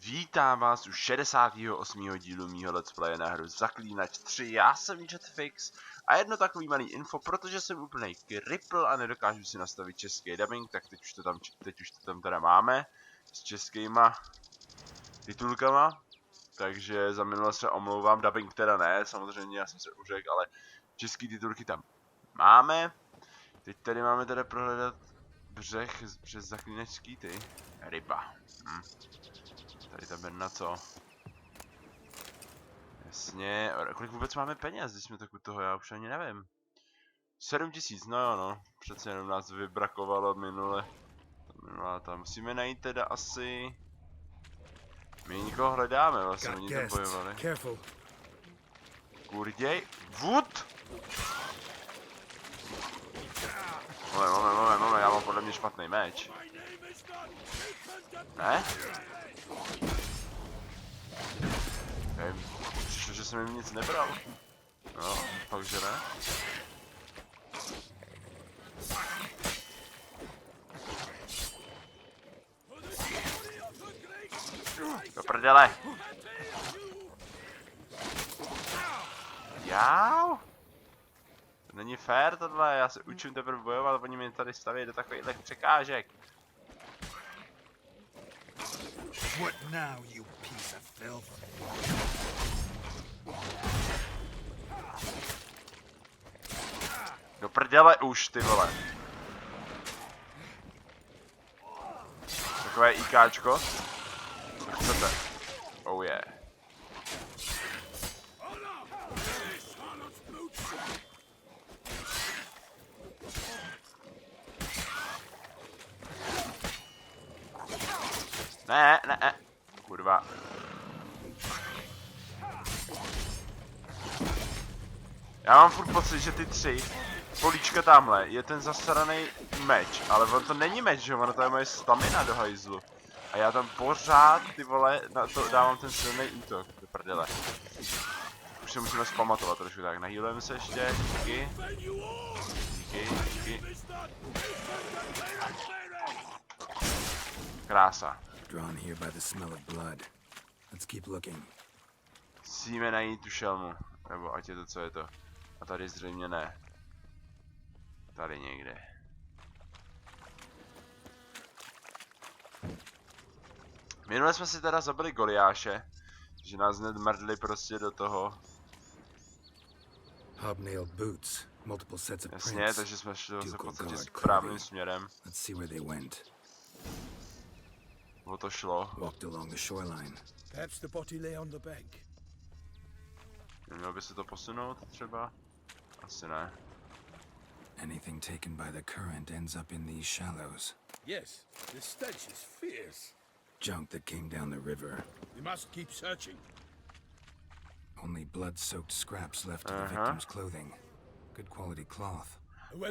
Vítám vás u 68. dílu mýho let's playe na hru Zaklínač 3. Já jsem Jetfix a jedno takový malý info, protože jsem úplnej kripl a nedokážu si nastavit český dubbing, tak teď už to tam teda máme s českýma titulkama. Takže za minule se omlouvám, dubbing teda ne, samozřejmě já jsem se uřekl, ale český titulky tam máme. Teď tady máme teda prohledat břeh přes zaklínačský ty ryba. Tady ta bedna co? Jasně, kolik vůbec máme peněz, když jsme tak u toho, já už ani nevím. 7000, no jo no, přece jenom nás vybrakovalo minule. Tam musíme najít teda asi... My nikoho hledáme, vlastně oni to bojovali. Kurděj, Wood! Moment, já mám podle mě špatný meč. Ne? Přišlo, že jsem jim nic nebral. No, fakt že ne. Do prdele! Jau! To není fér tohle, já se učím teprve bojovat, oni mě tady staví do takových překážek. What now, you piece of filth? Do prdele už, ty vole. Takové IKčko. Co chcete? Oh yeah. Ne. Kurva. Já mám furt pocit, že ty tři políčka tamhle je ten zasraný meč, ale on to není meč, že ono to je moje stamina do hajzlu. A já tam pořád, ty vole, na to dávám ten silný útok, do prdele. Už se musíme zpamatovat trošku, tak nahýlujeme se ještě, díky. Krása. Drawn here by the smell of blood. Let's keep looking. Musíme najít tu šelmu, nebo ať je to, co je to. A tady zřejmě ne. Tady někde. Minule jsme si teda zabili Goliáše, že nás hned mrdli prostě do toho. Hobnailed boots, multiple sets of Jasně, prints. takže jsme šli v podstatě správným směrem. Let's see where they went. O to šlo. Walked along the shoreline. Perhaps the body lay on the bank. Mělo by se to posunout třeba? Asi ne. Anything taken by the current ends up in these shallows. Yes, the stench is fierce. Junk that came down the river. We must keep searching. Only blood-soaked scraps left of the victim's clothing. Good quality cloth.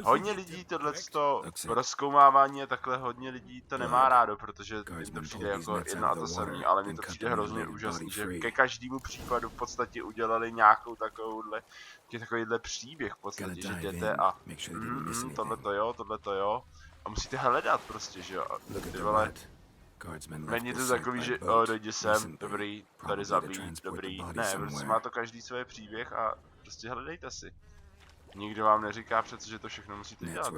Hodně lidí tohleto rozkoumávání a takhle hodně lidí to nemá rádo, protože jim to přijde jako jedno a to samý, ale mně to přijde hrozně úžasný, že ke každému případu v podstatě udělali nějakou takovýhle příběh v podstatě, že jdete a tohleto jo a musíte hledat prostě, že jo, ty vole. Není to takový, že dojdi sem, dobrý, tady zabít, dobrý, ne, prostě má to každý svůj příběh a prostě hledejte si. Nikdo vám neříká přece, že to všechno musíte dělat.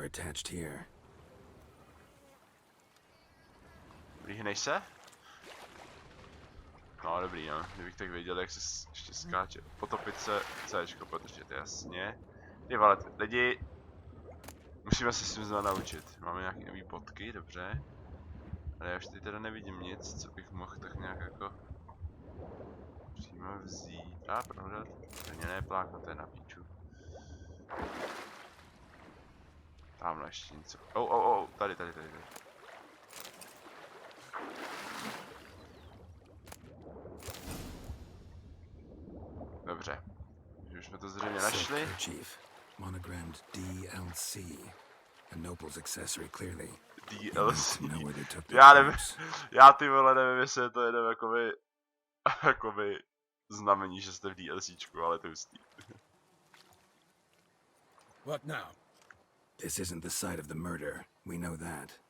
Líhneš se? No dobrý no, kdybych tak věděl, jak se ještě skáče. Potopit se, Cčko podržet, jasně. Ty vole, lidi, musíme se s tím znova naučit. Máme nějaký nový potky, dobře. Ale já už tady teda nevidím nic, co bych mohl tak nějak jako přímo vzít. A prohledat, to ne plákno, to je na píču. Tamhle ještě něco. Tady. Dobře. Už jsme to zřejmě našli. Monogrammed DLC. A noble's accessory clearly. DLC. Já nevím, já ty vole nevím, jestli je to jenom jakoby znamení, že jste v DLCčku, ale to je hustý. What now? This isn't the site of the murder. We know that.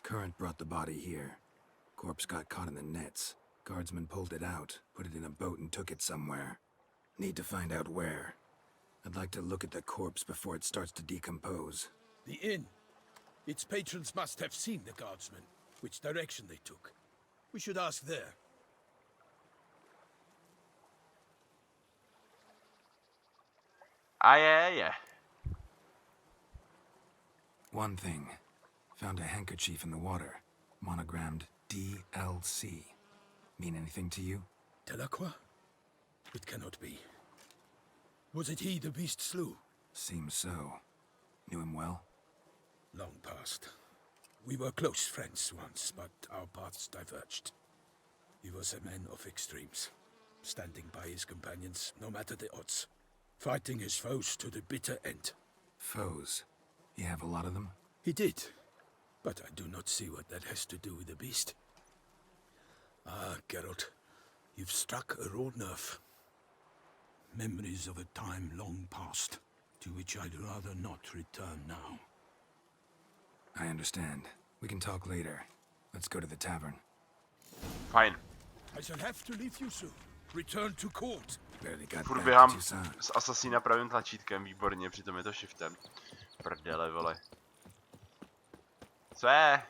Current brought the body here. Corpse got caught in the nets. Guardsmen pulled it out, put it in a boat and took it somewhere. Need to find out where. I'd like to look at the corpse before it starts to decompose. The inn. Its patrons must have seen the guardsmen, which direction they took. We should ask there. Yeah. One thing. Found a handkerchief in the water. Monogrammed DLC. Mean anything to you? Delacroix? It cannot be. Was it he the beast slew? Seems so. Knew him well? Long past. We were close friends once, but our paths diverged. He was a man of extremes, standing by his companions, no matter the odds. Fighting his foes to the bitter end. Foes? You have a lot of them? He did, but I do not see what that has to do with the beast. Ah, Geralt, you've struck a raw nerve. Memories of a time long past, to which I'd rather not return now. I understand. We can talk later. Let's go to the tavern. Fajn. I shall have to leave you soon. Return to court. Barely got Furt back běhám to Tucson. s asasína pravým tlačítkem, výborně, přitom je to shiftem. Prdele, vole. Co je?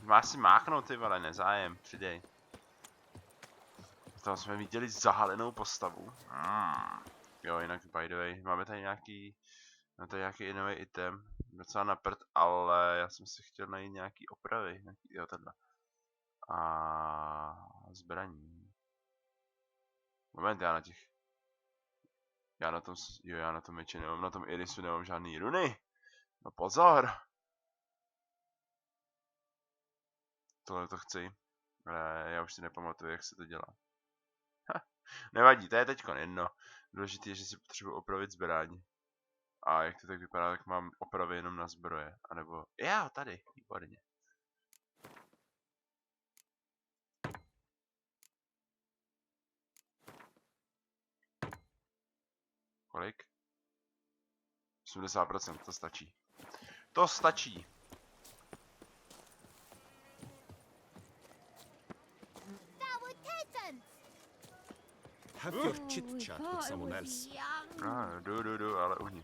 Má si máchnout, ty vole, nezájem, přidej. Tam jsme viděli zahalenou postavu. Jo, jinak by the way, máme tady nějaký jiný item. Docela na prd, ale já jsem si chtěl najít nějaký opravy. Jo, tenhle. A zbraní. Moment, já na tom meči nemám, na tom irisu nemám žádný runy. No pozor. Tohle to chci. Já už si nepamatuju, jak se to dělá. Nevadí, to je teďko jedno. Důležité je, že si potřebuji opravit zbraň. A jak to tak vypadá, tak mám opravy jenom na zbroje. A nebo, já tady, výborně. Kolik? 80%, to stačí. To stačí. Have your chit-chat with someone else. Jdu, ale uhni.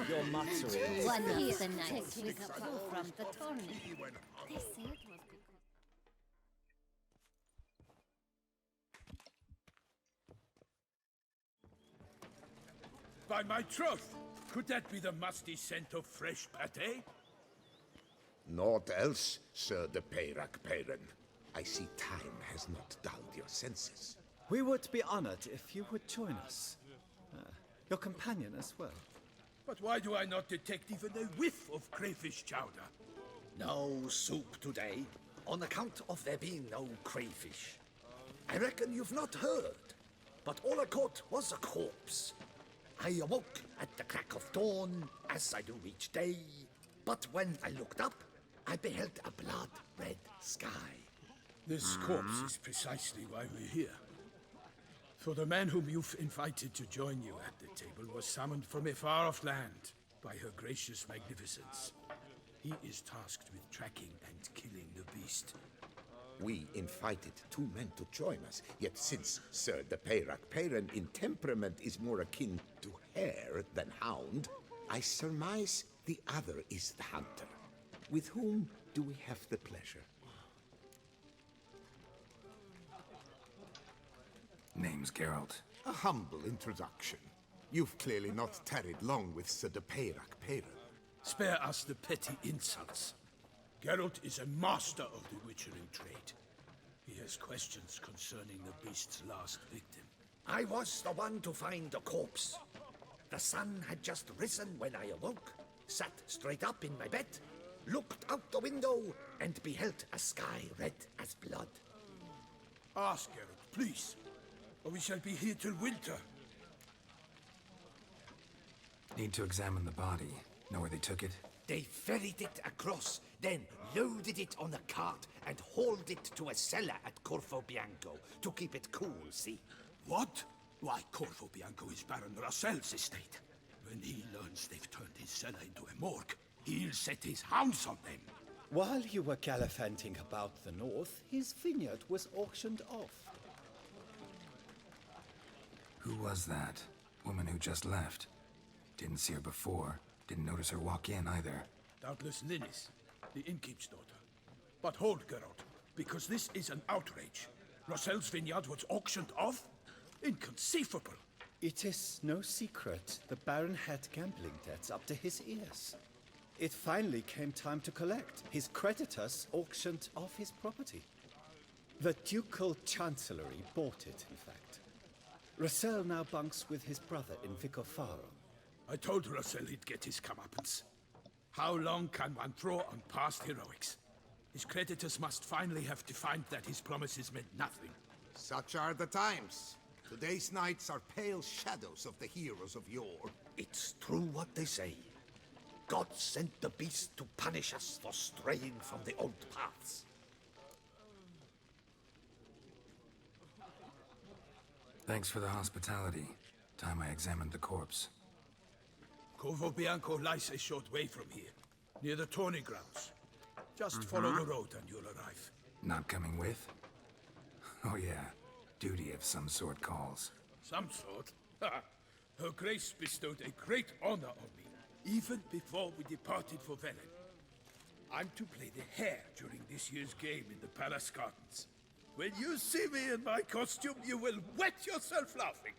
Your matter is... One of the knights we stole from the tournament. They say it was because... By my troth, could that be the musty scent of fresh pate? Naught else, Sir de Peyrac-Peyran. I see time has not dulled your senses. We would be honored if you would join us. Your companion as well. But why do I not detect even a whiff of crayfish chowder? No soup today, on account of there being no crayfish. I reckon you've not heard, but all I caught was a corpse. I awoke at the crack of dawn, as I do each day, but when I looked up, I beheld a blood-red sky. This corpse is precisely why we're here. For the man whom you've invited to join you at the table was summoned from a far-off land by her gracious magnificence. He is tasked with tracking and killing the beast. We invited two men to join us, yet since Sir de Peyrac-Peyran in temperament is more akin to hare than hound, I surmise the other is the hunter. With whom do we have the pleasure? Name's Geralt. A humble introduction. You've clearly not tarried long with Sir de Peyrac-Peyran. Spare us the petty insults. Geralt is a master of the witchering trade. He has questions concerning the beast's last victim. I was the one to find the corpse. The sun had just risen when I awoke, sat straight up in my bed, looked out the window, and beheld a sky red as blood. Ask Geralt, please, or we shall be here till winter. Need to examine the body. Know where they took it? They ferried it across, then loaded it on a cart and hauled it to a cellar at Corvo Bianco to keep it cool, see? What? Why, Corvo Bianco is Baron Russell's estate. When he learns they've turned his cellar into a morgue, he'll set his hounds on them. While you were gallivanting about the north, his vineyard was auctioned off. Who was that? Woman who just left. Didn't see her before. Didn't notice her walk in either. Doubtless Linnis, the innkeep's daughter. But hold, Geralt, because this is an outrage. Rossel's vineyard was auctioned off? Inconceivable. It is no secret the Baron had gambling debts up to his ears. It finally came time to collect. His creditors auctioned off his property. The ducal chancellery bought it, in fact. Rossel now bunks with his brother in Vicofaro. I told Rossel he'd get his comeuppance. How long can one throw on past heroics? His creditors must finally have defined that his promises meant nothing. Such are the times. Today's knights are pale shadows of the heroes of yore. It's true what they say. God sent the beast to punish us for straying from the old paths. Thanks for the hospitality. Time I examined the corpse. Corvo Bianco lies a short way from here, near the tourney grounds. Just follow the road and you'll arrive. Not coming with? Oh yeah, duty of some sort calls. Some sort? Ha! Her Grace bestowed a great honor on me, even before we departed for Velen. I'm to play the hare during this year's game in the palace gardens. When you see me in my costume, you will wet yourself laughing.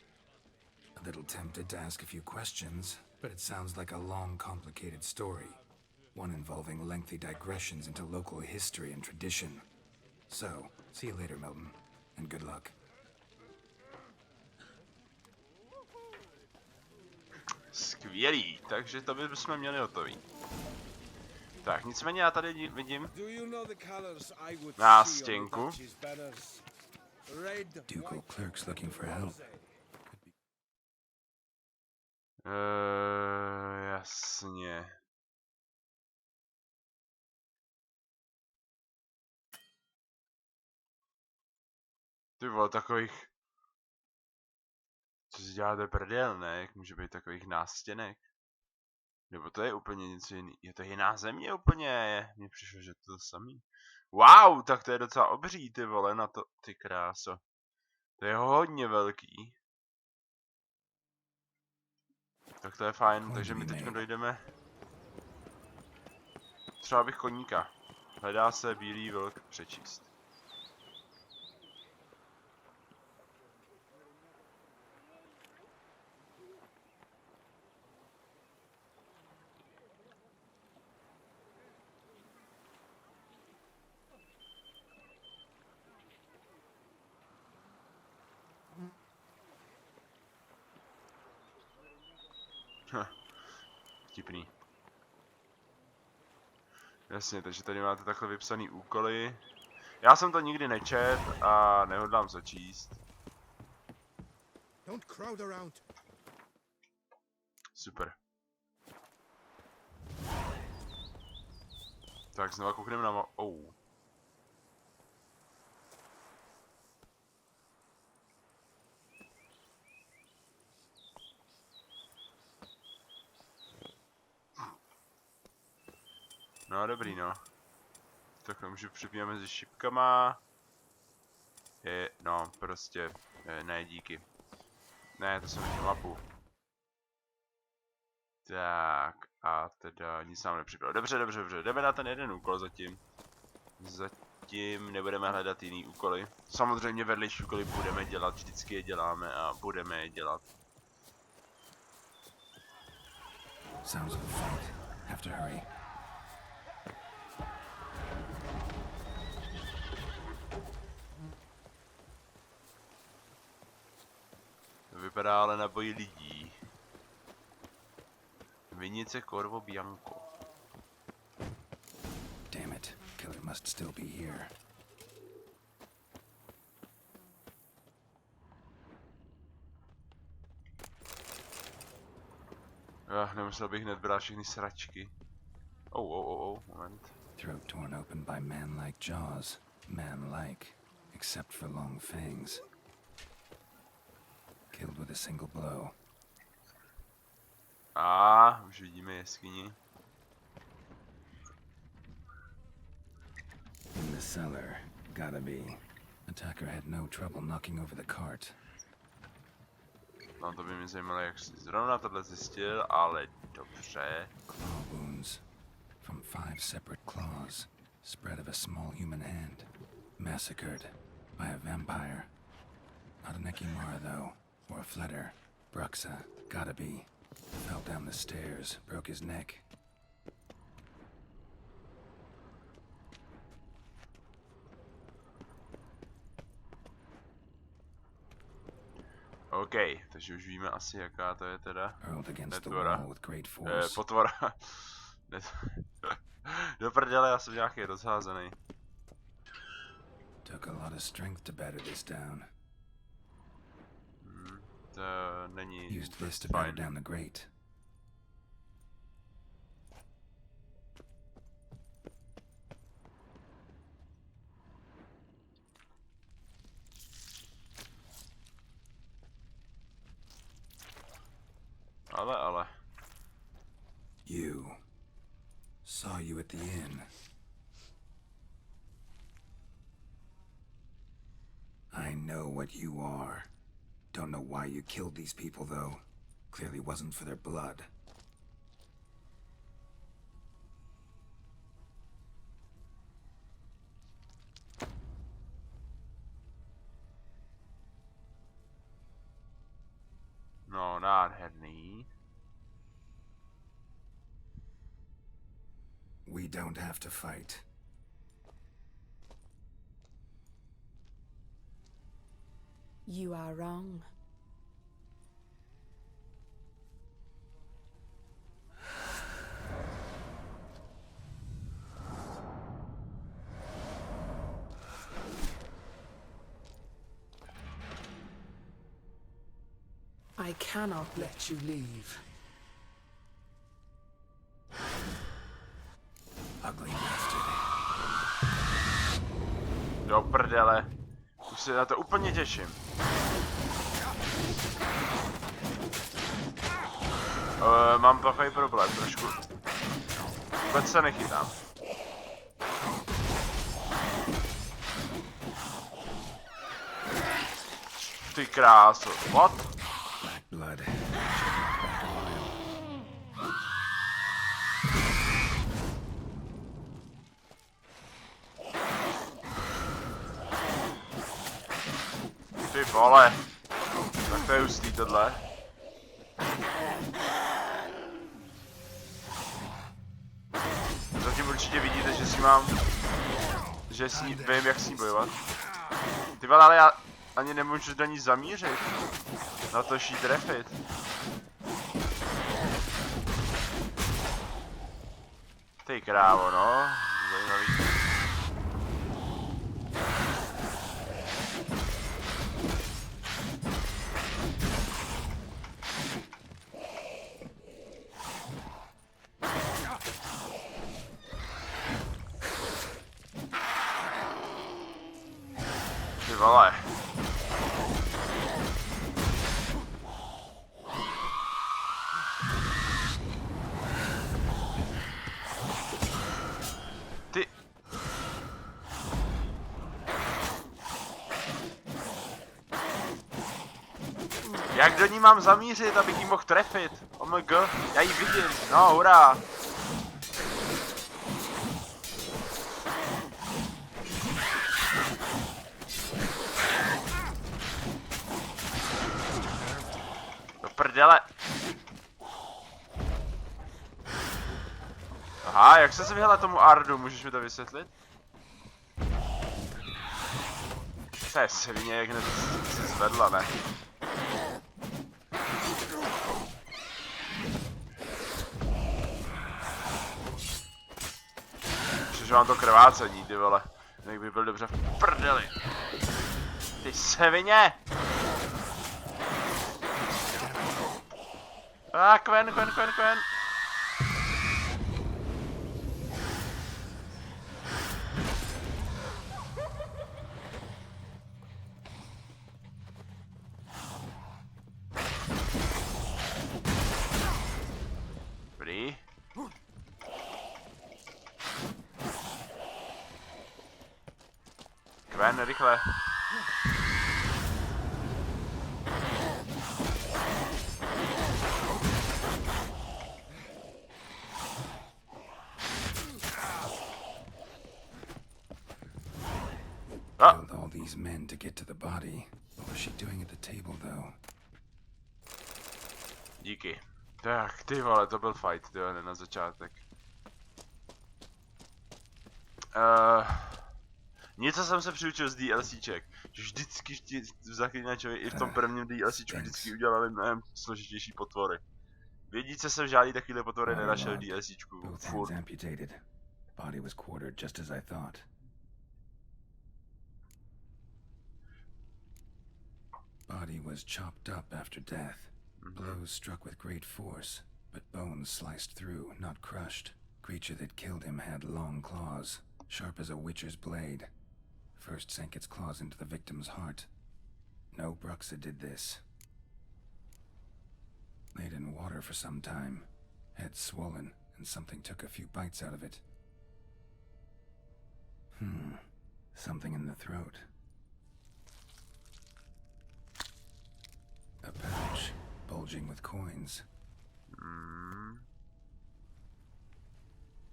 A little tempted to ask a few questions, but it sounds like a long, complicated story. One involving lengthy digressions into local history and tradition. So, see you later, Milton, and good luck. Skvělý, takže to bychom měli hotový. Tak, nicméně já tady vidím nástěnku. Ducal clerk's looking for help. Jasně. Ty vole, takových... Co si děláte prdel, ne? Jak může být takových nástěnek? Nebo to je úplně něco jiný. Je to jiná země úplně. Mně přišlo, že to samý. Wow, tak to je docela obří, ty vole, na to. Ty kráso. To je hodně velký. Tak to je fajn, takže my teď dojdeme. Třeba bych koníka. Hledá se bílý vlk přečíst. Vtipný. Jasně, takže tady máte takhle vypsaný úkoly. Já jsem to nikdy nečet a nehodlám začíst. Super. Tak znova koukneme na No dobrý, no. Takhle můžu připínat mezi šipkama. No, prostě, ne, díky. Ne, to jsem nechtěl mapu. Tak, a teda nic nám nepřipadlo. Dobře, jdeme na ten jeden úkol zatím. Zatím nebudeme hledat jiný úkoly. Samozřejmě vedlejší úkoly budeme dělat, vždycky je děláme a budeme je dělat. Sounds of a fight. Have to hurry. Vypadá ale na boji lidí. Vinice Corvo Bianco. Damn it. Killer must still be here. Nemusel bych hned brát všechny sračky. Moment. Throat torn open by man-like jaws. Man-like, except for long fangs. Killed with a single blow. Už vidíme jeskyni. In the cellar. Gotta be. Attacker had no trouble knocking over the cart. No to by mě zajímalo, jak jsi zrovna tohle zjistil, ale dobře. Claw wounds. From 5 separate claws. Spread of a small human hand. Massacred by a vampire. Not an Ekimara though, or a fletter. Bruxa, gotta be. Fell down the stairs, broke his neck. OK, takže už víme asi, jaká to je teda. Hurled against the Netvora. wall with great force. Potvora. Do prdele, já jsem nějaký rozházený. Took a lot of strength to batter this down. To není Used this to batter fajn. down the grate. Ale. You. Saw you at the inn. I know what you are. Don't know why you killed these people, though. Clearly wasn't for their blood. No, nádherný. We don't have to fight. You are wrong. I cannot let you leave. Ugly bastard. Do prdele. Už se na to úplně těším. Mám takový problém trošku. Vůbec se nechytám. Ty kráso. What? Black blood. Ty vole. Tak to je hustý tohle. Zatím určitě vidíte, že si mám... Že s ní, vím, jak s ní bojovat. Ty vole, ale já ani nemůžu do ní zamířit. Na to jí trefit. Ty krávo, no. Zajímavý. Ty vole. Ty. Jak do ní mám zamířit, abych jí mohl trefit? Oh my god, já ji vidím. No, hurá. Do prdele. Aha, jak se vyhla tomu Ardu, můžeš mi to vysvětlit? To je svině, jak hned se zvedla, ne? Že mám to krvácení, ty vole. Jak by byl dobře v prdeli. Ty svině! Kven. Ven, rychle. Killed all these men to get to the body. What was she doing at the table, though? Díky. Tak, ty vole, to byl fight, ty vole, na začátek. Něco jsem se přiučil z DLCček, že vždycky v Zaklínačovi i v tom prvním DLCčku vždycky udělali mnohem složitější potvory. Vědíce jsem žádný takovýhle potvory nenašel v DLCčku. Furt. Body was quartered just as I thought. Body was chopped up after death. Blows struck with great force, but bones sliced through, not crushed. Creature that killed him had long claws, sharp as a witcher's blade. First sank its claws into the victim's heart. No Bruxa did this. Laid in water for some time. Head swollen, and something took a few bites out of it. Something in the throat. A pouch, bulging with coins.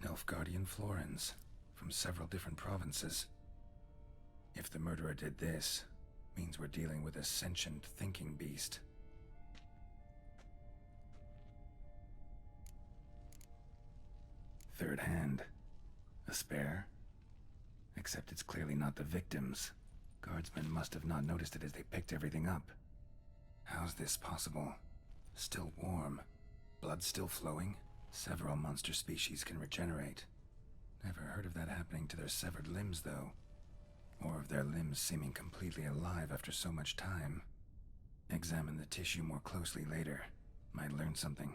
Nilfgaardian florins, from several different provinces. If the murderer did this, means we're dealing with a sentient thinking beast. Third hand. A spare? Except it's clearly not the victim's. Guardsmen must have not noticed it as they picked everything up. How's this possible? Still warm. Blood still flowing? Several monster species can regenerate. Never heard of that happening to their severed limbs, though. Or of their limbs seeming completely alive after so much time. Examine the tissue more closely later. Might learn something.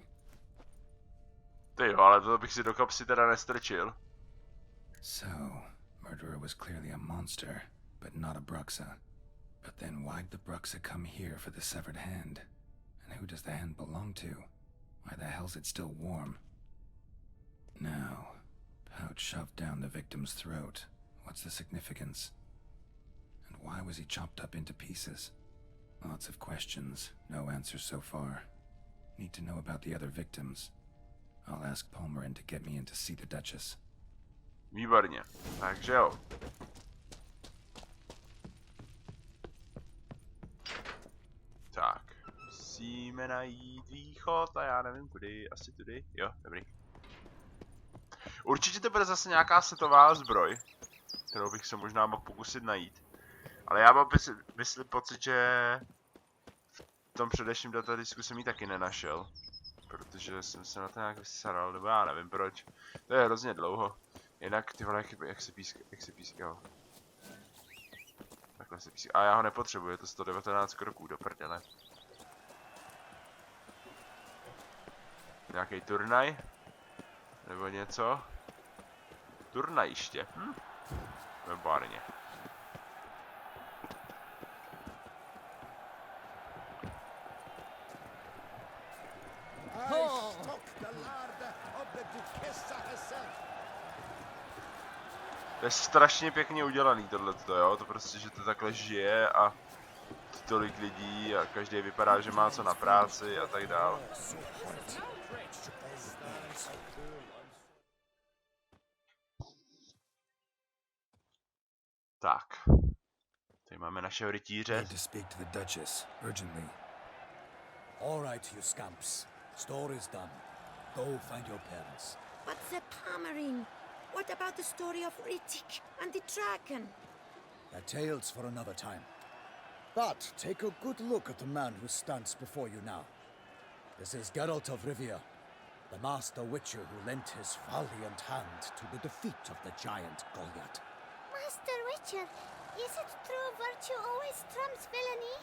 Ty, ale to bych si do kapsy teda nestrčil. So, murderer was clearly a monster, but not a Bruxa. But then why'd the Bruxa come here for the severed hand? And who does the hand belong to? Why the hell's it still warm? Now, pouch shoved down the victim's throat. What's the significance? And why was he chopped up into pieces? Lots of questions, no answers so far. Need to know about the other victims. I'll ask Palmerin to get me in to see the Duchess. Výborně, takže jo. Tak, musíme najít východ a já nevím kudy, asi tudy, jo, dobrý. Určitě to bude zase nějaká setová zbroj, kterou bych se možná mohl pokusit najít. Ale já mám pocit, že v tom předešlém datadisku jsem ji taky nenašel. Protože jsem se na to nějak vysaral, nebo já nevím proč. To je hrozně dlouho. Jinak ty vole, jak se pískal. Takhle se pískal. A já ho nepotřebuji, je to 119 kroků, do prdele. Nějaký turnaj? Nebo něco? Turnajiště, Výborně. To je strašně pěkně udělaný tohleto, jo, to prostě, že to takhle žije a tolik lidí a každý vypadá, že má co na práci a tak dále. Tak, tady máme našeho rytíře. All right, you scamps. Story's done. Go find your parents. But the Palmerin, what about the story of Rittik and the dragon? They're tales for another time. But take a good look at the man who stands before you now. This is Geralt of Rivia, the master witcher who lent his valiant hand to the defeat of the giant Goliath. Master Witcher, is it true virtue always trumps villainy?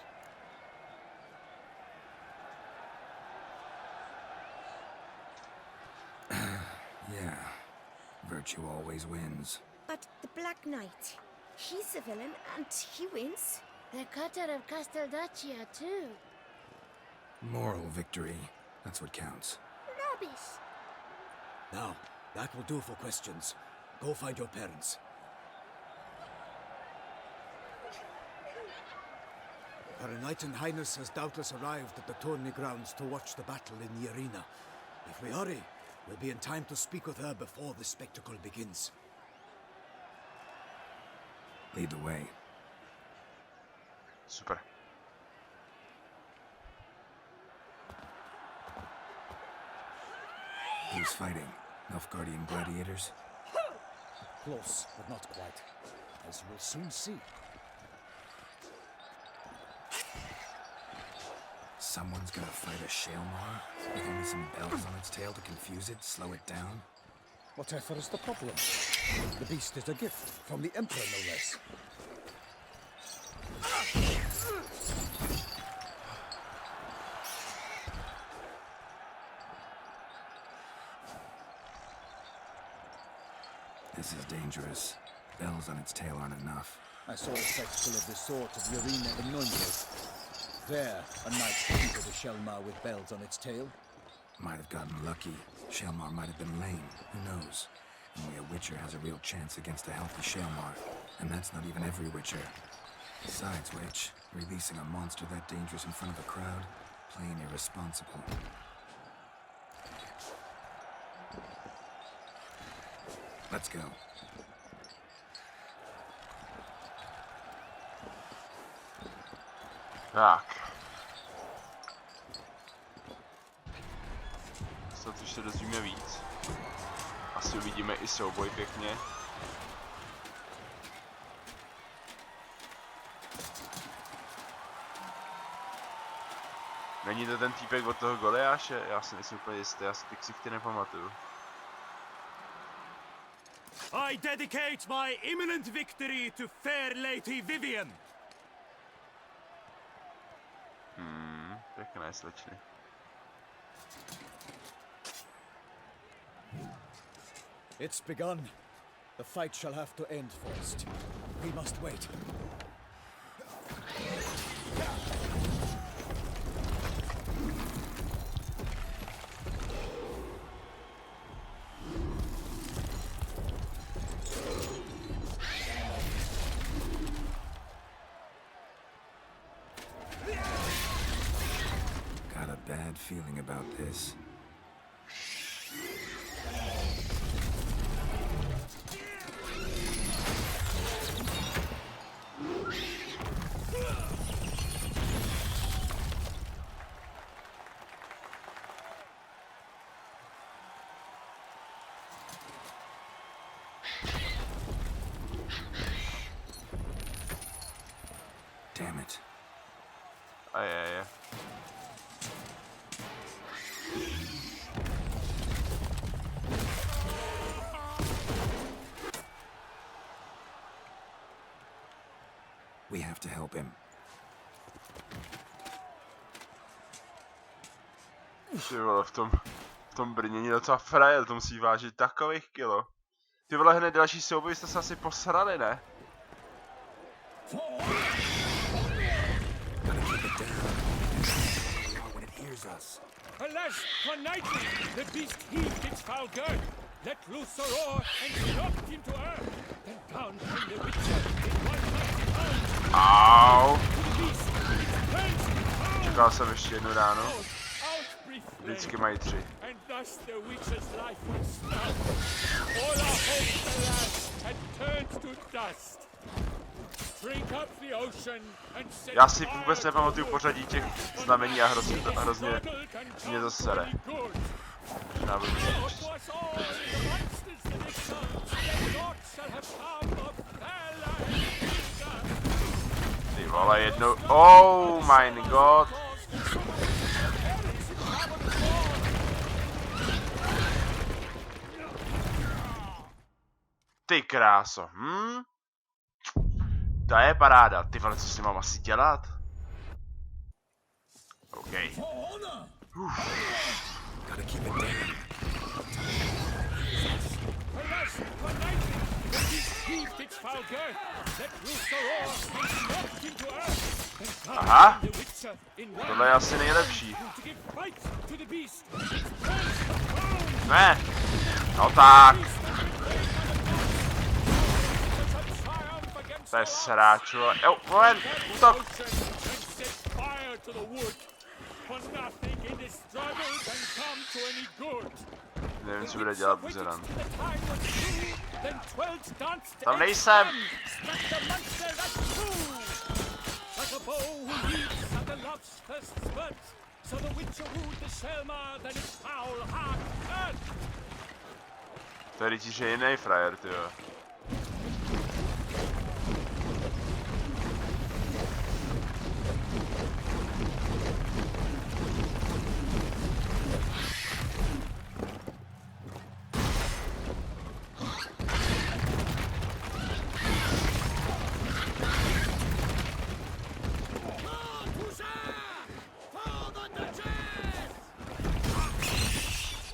Yeah, virtue always wins. But the Black Knight, he's a villain and he wins. The cutter of Casteldaccia, too. Moral victory, that's what counts. Rubbish. Now, that will do for questions. Go find your parents. Her Enlightened Highness has doubtless arrived at the tourney grounds to watch the battle in the arena. If we hurry, we'll be in time to speak with her before the spectacle begins. Lead the way. Super. Who's fighting? Nilfgaardian gladiators? Close, but not quite. As you will soon see. Someone's gonna fight a Shaelmar with only some bells on its tail to confuse it, slow it down? Whatever is the problem? The beast is a gift from the Emperor, no less. This is dangerous. Bells on its tail aren't enough. I saw a spectacle of the sort of the arena in Nuremberg. There, a knight defeated a Shaelmar with bells on its tail. Might have gotten lucky. Shaelmar might have been lame. Who knows? Only a Witcher has a real chance against a healthy Shaelmar. And that's not even every Witcher. Besides which, releasing a monster that dangerous in front of a crowd, plain irresponsible. Let's go. Tak. Snad už se dozvíme víc. Asi uvidíme i souboj pěkně. Není to ten týpek od toho Goliáše? Já si nejsem úplně jistý, já si ty ksichty nepamatuju. I dedicate my imminent victory to fair Lady Vivian. Pěkné slečny. It's begun. The fight shall have to end first. We must wait. Got a bad feeling about this. Damn it. Aje. We have to help him. Ty vole, v tom brnění docela frajer, to musí vážit takových kilo. Ty vole, hned další souboj jste se asi posrali, ne? Alas, for nightly, the beast heaved its foul girth, let loose a roar, and knocked him to earth. Then down came the Witcher in one mighty bound. Au! Čekal jsem ještě jednu ráno. Vždycky mají 3. And thus the Witcher's life was snuffed. All our hopes, alas, had turned to dust. Drink up the ocean and set Já si vůbec nepamatuju pořadí těch znamení a hrozně mě to sere. Možná budu muset přečíst. Ty vole, jednou... Oh my god! Ty kráso, To je paráda. Ty vole, co si mám asi dělat? OK. Gotta keep it down. Aha. Tohle je asi nejlepší. Ne. No tak. To je sráč, vole. Jo, moment, útok. her to the wood. For nothing in this struggle can come to any good. Nevím, co bude dělat buzeran. Then 12 danced Tam nejsem! struck the monster at two. Like a bow who leaps at the love's first spurt, so the witcher wooed the Selma, then its foul heart hurt. To je rytíř je jiný frajer, tyjo.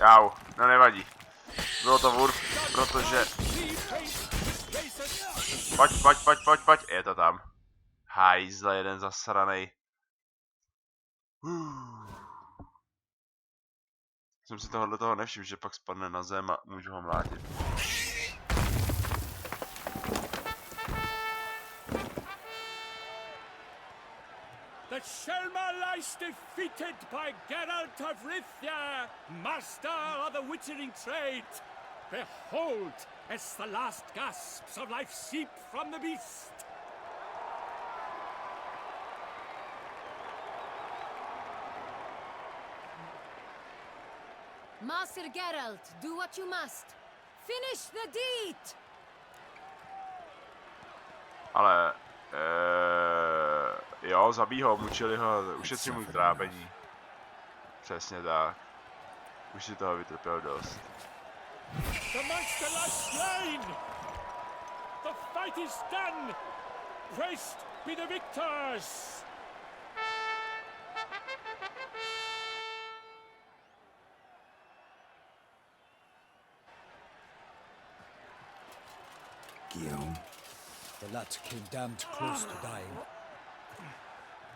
Jau, no nevadí. Bylo to wurf, protože... Pojď. Je to tam. Hajzle, jeden zasranej. Jsem si toho nevšiml, že pak spadne na zem a můžu ho mlátit. The Selma lies defeated by Geralt of Rivia, master of the witchering trade. Behold, as the last gasps of life seep from the beast. Master Geralt, do what you must. Finish the deed! Ale... jo, zabij ho, mučili ho, ušetří mu trápení. Přesně tak. Už si toho vytrpěl dost. The monster lies slain! The fight is done! Praised be the victors! Guillaume. The lad came damned close to dying.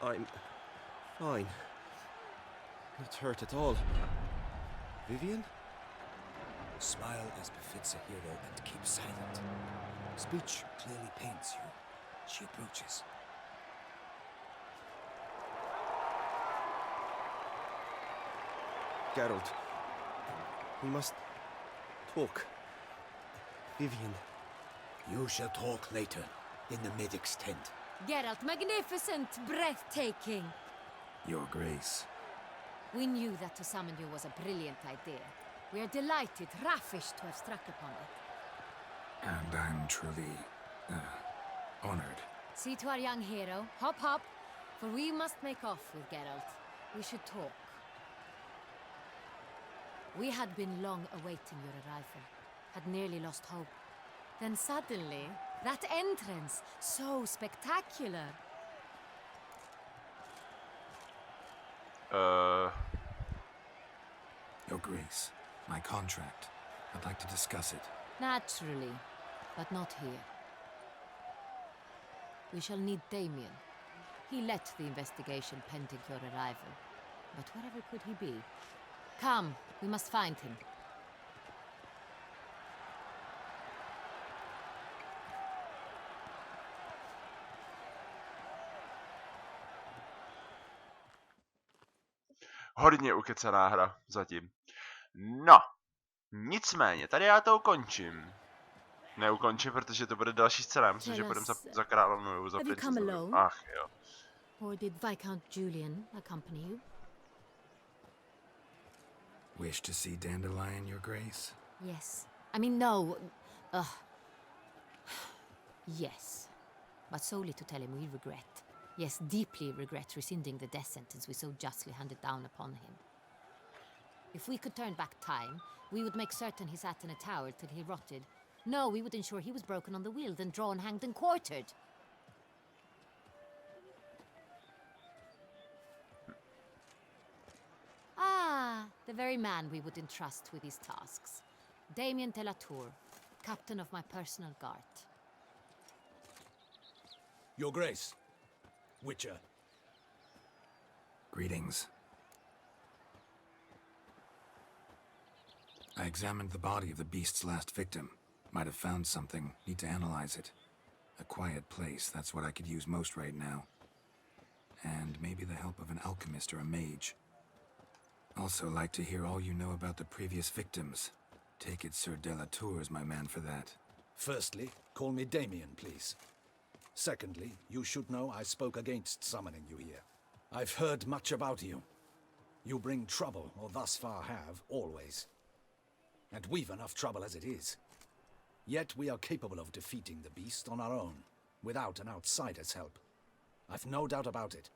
I'm fine. Not hurt at all. Vivian? Smile as befits a hero and keep silent. Speech clearly pains you. She approaches. Geralt. We must talk. Vivian. You shall talk later, in the medic's tent. Geralt, magnificent, breathtaking. Your Grace. We knew that to summon you was a brilliant idea. We are delighted, ravished to have struck upon it. And I'm truly... honored. See to our young hero. Hop, hop. For we must make off with Geralt. We should talk. We had been long awaiting your arrival. Had nearly lost hope. Then suddenly, that entrance, so spectacular. Your Grace, my contract. I'd like to discuss it. Naturally, but not here. We shall need Damien. He led the investigation pending your arrival. But wherever could he be? Come, we must find him. Hodně ukecaná hra zatím. No, nicméně, tady já to ukončím. Neukončím, protože to bude další scéna. Myslím, že půjdeme za královnou, za princeznou. Ach jo. Or did Viscount Julian accompany you? Wish to see Dandelion, Your Grace? Yes. I mean, no. Yes. But solely to tell him we regret. Yes, deeply regret rescinding the death sentence we so justly handed down upon him. If we could turn back time, we would make certain he sat in a tower till he rotted. No, we would ensure he was broken on the wheel, then drawn, hanged, and quartered. Ah, the very man we would entrust with these tasks. Damien de la Tour, captain of my personal guard. Your Grace. Witcher. Greetings. I examined the body of the beast's last victim. Might have found something. Need to analyze it. A quiet place, that's what I could use most right now. and maybe the help of an alchemist or a mage. Also like to hear all you know about the previous victims. Take it Sir Delatour is my man for that. Firstly, call me Damien, please. Secondly, you should know I spoke against summoning you here. I've heard much about you. You bring trouble, or thus far have, always. And we've enough trouble as it is. Yet we are capable of defeating the beast on our own, without an outsider's help. I've no doubt about it.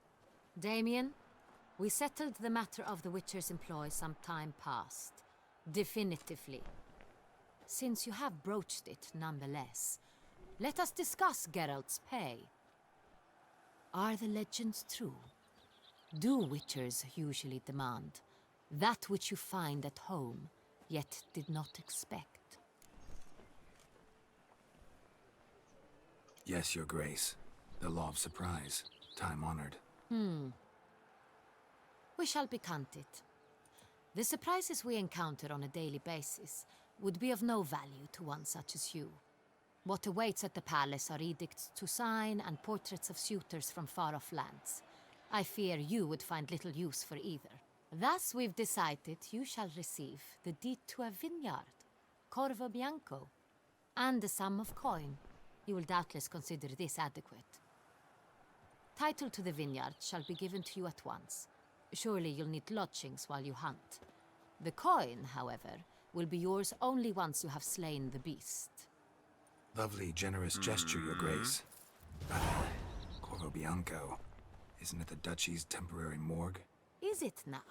Damien, we settled the matter of the Witcher's employ some time past. Definitively. Since you have broached it nonetheless, let us discuss Geralt's pay. Are the legends true? Do Witchers usually demand that which you find at home, yet did not expect? Yes, Your Grace. The law of surprise. Time-honored. We shall be candid. The surprises we encounter on a daily basis would be of no value to one such as you. What awaits at the palace are edicts to sign and portraits of suitors from far-off lands. I fear you would find little use for either. Thus we've decided you shall receive the deed to a vineyard, Corvo Bianco, and a sum of coin. You will doubtless consider this adequate. Title to the vineyard shall be given to you at once. Surely you'll need lodgings while you hunt. The coin, however, will be yours only once you have slain the beast. Lovely, generous gesture, Your Grace. Corvo Bianco. Isn't it the Duchy's temporary morgue? Is it now?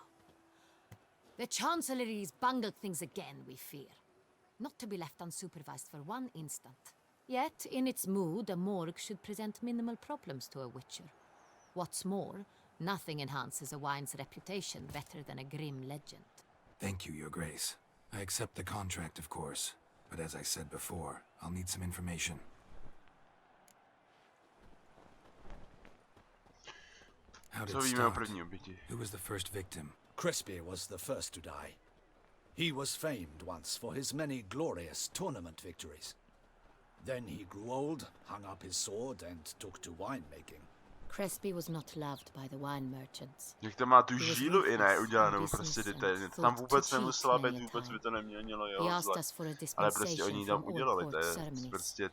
The Chancellery's bungled things again, we fear. Not to be left unsupervised for one instant. Yet, in its mood, a morgue should present minimal problems to a Witcher. What's more, nothing enhances a wine's reputation better than a grim legend. Thank you, Your Grace. I accept the contract, of course. But as I said before, I'll need some information. How did it start? Who was the first victim? Crespi was the first to die. He was famed once for his many glorious tournament victories. Then he grew old, hung up his sword, and took to winemaking. Crespi was not loved by the wine merchants. Jak to má tu žílu i ne udělanou prostě detailně. Tam vůbec nemusela být, vůbec by to neměnilo jeho zle. Ale prostě oni tam udělali, to je prostě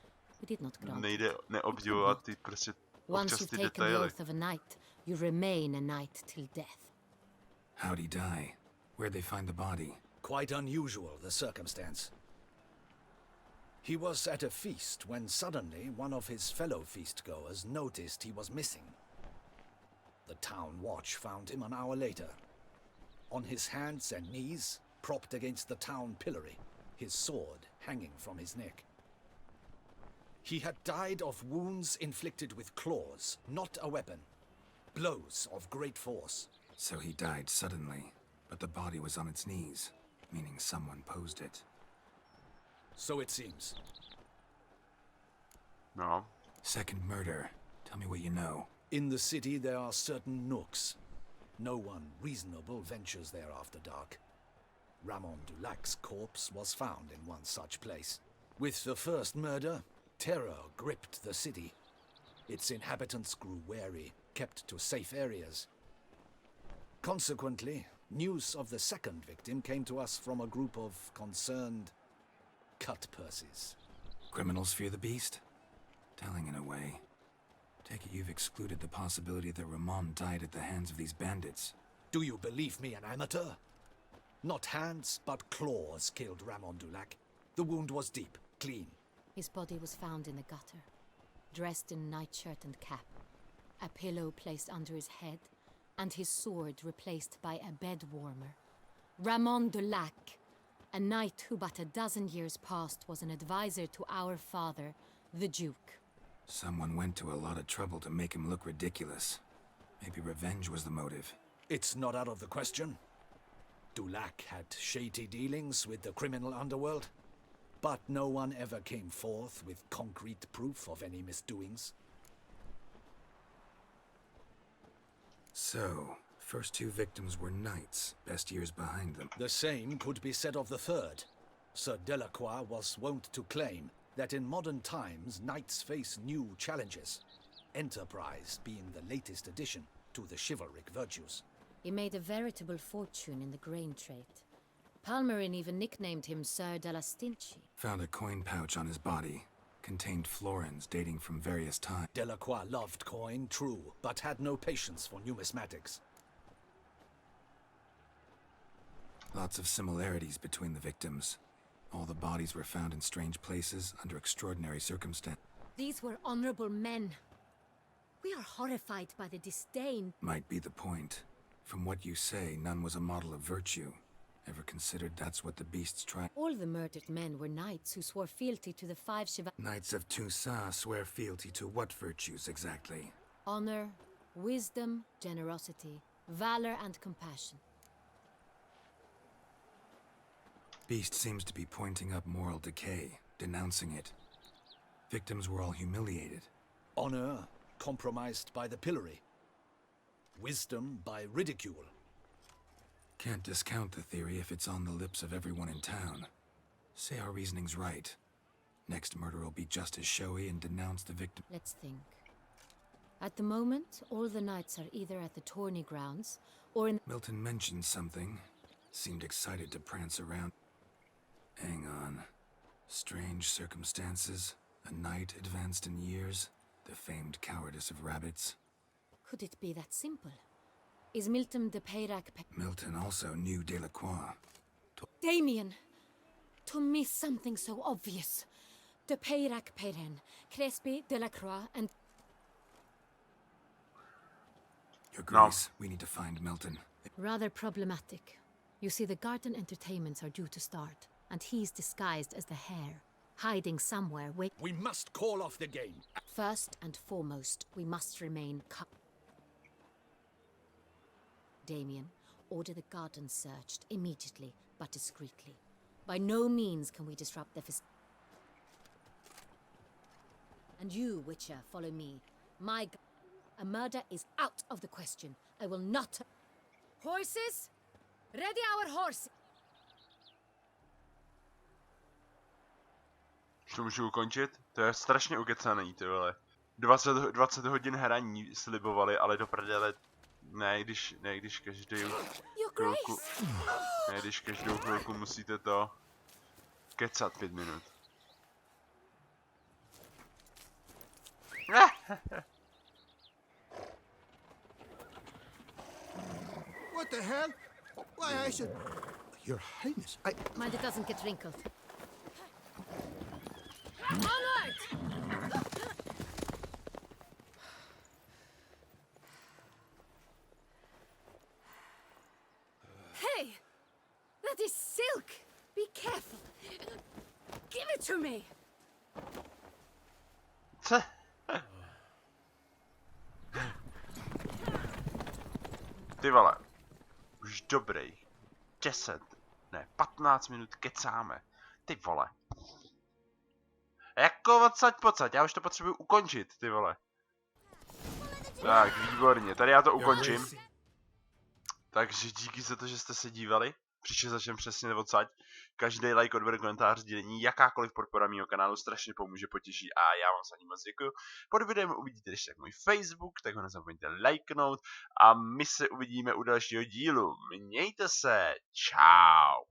nejde neobdivovat ty prostě občas ty detaily. You remain a knight till death. How'd he die? Where'd they find the body? Quite unusual, the circumstance. He was at a feast when suddenly one of his fellow feast-goers noticed he was missing. The town watch found him an hour later. On his hands and knees, propped against the town pillory, his sword hanging from his neck. He had died of wounds inflicted with claws, not a weapon. Blows of great force. So he died suddenly, but the body was on its knees, meaning someone posed it. So it seems. No. Second murder. Tell me what you know. In the city there are certain nooks. No one reasonable ventures there after dark. Ramon Dulac's corpse was found in one such place. With the first murder, terror gripped the city. Its inhabitants grew wary, kept to safe areas. Consequently, news of the second victim came to us from a group of concerned cut-purses. Criminals fear the beast? Telling in a way. Take it you've excluded the possibility that Ramon died at the hands of these bandits. Do you believe me an amateur? Not hands, but claws killed Ramon Dulac. The wound was deep, clean. His body was found in the gutter, dressed in nightshirt and cap, a pillow placed under his head, and his sword replaced by a bed warmer. Ramon Dulac, a knight who but a dozen years past was an advisor to our father, the Duke. Someone went to a lot of trouble to make him look ridiculous. Maybe revenge was the motive. It's not out of the question. Dulac had shady dealings with the criminal underworld, but no one ever came forth with concrete proof of any misdoings. So, first two victims were knights, best years behind them. The same could be said of the third. Sir Delacroix was wont to claim that in modern times knights face new challenges, Enterprise being the latest addition to the chivalric virtues. He made a veritable fortune in the grain trade. Palmerin even nicknamed him Sir de la Stinchi. Found a coin pouch on his body. Contained florins dating from various times. Delacroix loved coin, true, but had no patience for numismatics. Lots of similarities between the victims. All the bodies were found in strange places under extraordinary circumstances. These were honorable men. We are horrified by the disdain. Might be the point. From what you say, none was a model of virtue. Ever considered that's what the beasts try? All the murdered men were knights who swore fealty to the five Knights of Toussaint swear fealty to what virtues exactly? honor, wisdom, generosity, valor, and compassion. Beast seems to be pointing up moral decay, denouncing it. Victims were all humiliated. Honor compromised by the pillory. Wisdom by ridicule. Can't discount the theory if it's on the lips of everyone in town. Say our reasoning's right. Next murder will be just as showy and denounce the victim. Let's think. At the moment, all the knights are either at the tourney grounds or in... Milton mentioned something. Seemed excited to prance around. Hang on. Strange circumstances. A knight advanced in years. The famed cowardice of rabbits. Could it be that simple? Is Milton de Peyrac... Milton also knew Delacroix. Damien! To miss something so obvious. De Peyrac Perrin, Crespi, Delacroix, and... Your Grace, we need to find Milton. Rather problematic. You see, the garden entertainments are due to start, and he's disguised as the hare, hiding somewhere wait... We must call off the game. First and foremost, we must remain Damien, order the garden searched immediately, but discreetly. By no means can we disrupt the And you, Witcher, follow me. A murder is out of the question. I will not... Horses? Ready our horse! Už to můžu ukončit? To je strašně ukecanej, ty vole. 20 hodin hraní slibovali, ale do prdele... Ne, když každou chvilku... Ne, když každou chvilku musíte to... kecat 5 minut. What the hell? Why, I should... Your Highness, I... Mind it doesn't get wrinkled. Onward! Hey! That is silk! Be careful! Give it to me! Ty vole, už dobrý 10, ne 15 minut kecáme, ty vole. Jako odsaď pocať, já už to potřebuji ukončit, ty vole. Tak, výborně, tady já to ukončím. Takže díky za to, že jste se dívali. Příště začneme přesně odsaď. Každý like, odběr, komentář, sdílení, jakákoliv podpora mýho kanálu strašně pomůže, potěší a já vám za ní moc děkuju. Pod videem uvidíte ještě tak můj Facebook, tak ho nezapomeňte lajknout a my se uvidíme u dalšího dílu. Mějte se, čau.